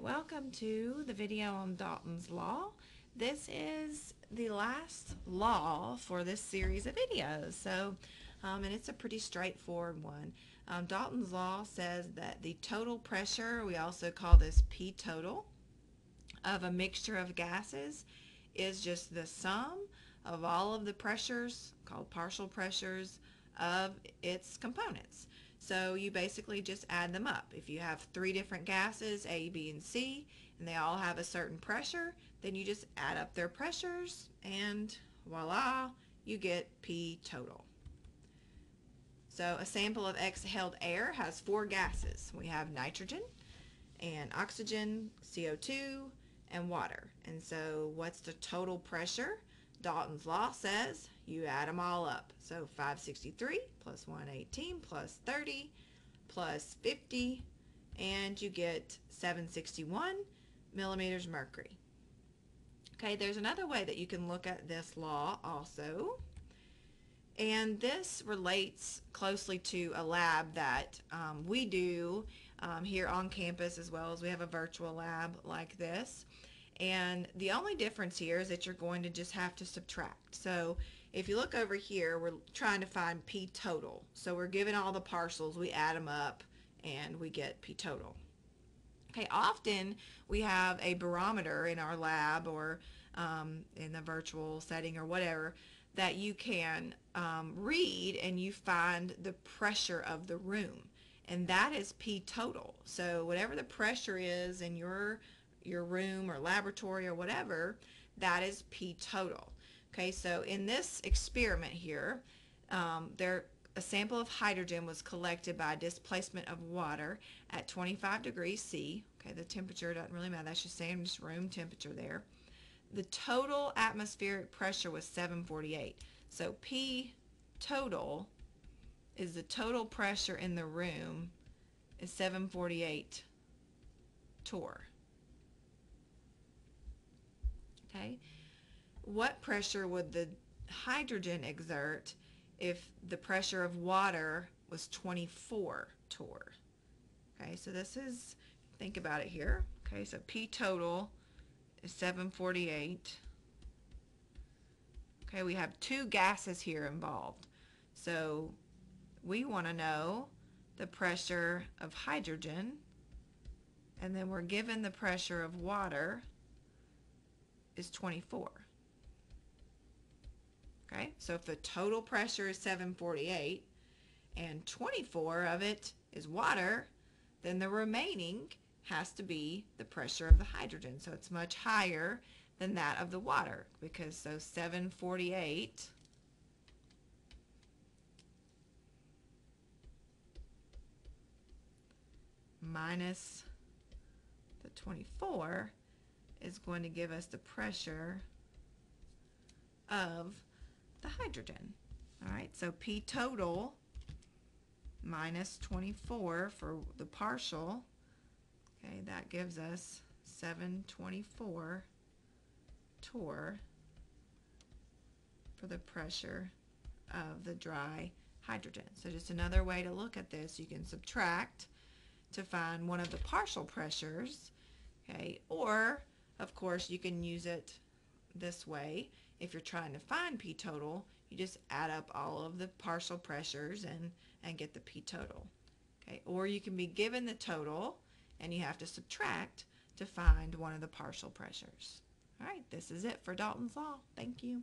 welcome to the video on Dalton's Law. This is the last law for this series of videos. And it's a pretty straightforward one. Dalton's Law says that the total pressure, we also call this P total, of a mixture of gases is just the sum of all of the pressures, called partial pressures, of its components. So you basically just add them up. If you have three different gases, A, B, and C, and they all have a certain pressure, then you just add up their pressures and voila, you get P total. So a sample of exhaled air has four gases. We have nitrogen and oxygen, CO2, and water. And so what's the total pressure? Dalton's Law says you add them all up. So 563 plus 118 plus 30 plus 50, and you get 761 millimeters mercury. Okay, there's another way that you can look at this law also, and this relates closely to a lab that we do here on campus, as well as we have a virtual lab like this. And the only difference here is that you're going to just have to subtract. So if you look over here, we're trying to find P total. So we're given all the partials, we add them up, and we get P total. Okay, often we have a barometer in our lab or in the virtual setting or whatever that you can read, and you find the pressure of the room. And that is P total. So whatever the pressure is in your room or laboratory or whatever, that is P total. Okay, so in this experiment here, a sample of hydrogen was collected by displacement of water at 25 degrees C. Okay, the temperature doesn't really matter. That's just saying just room temperature there. The total atmospheric pressure was 748. So P total is the total pressure in the room is 748 torr. Okay, what pressure would the hydrogen exert if the pressure of water was 24 torr? Okay, so this is, think about it here. Okay, so P total is 748. Okay, we have two gases here involved. So we want to know the pressure of hydrogen, and then we're given the pressure of water is 24. Okay, so if the total pressure is 748 and 24 of it is water, then the remaining has to be the pressure of the hydrogen. So it's much higher than that of the water, because so 748 minus the 24 is going to give us the pressure of the hydrogen. All right, so P total minus 24 for the partial, okay, that gives us 724 torr for the pressure of the dry hydrogen. So just another way to look at this, you can subtract to find one of the partial pressures, okay, or of course you can use it this way. If you're trying to find P total, you just add up all of the partial pressures and get the P total. Okay, or you can be given the total and you have to subtract to find one of the partial pressures. All right, this is it for Dalton's Law. Thank you.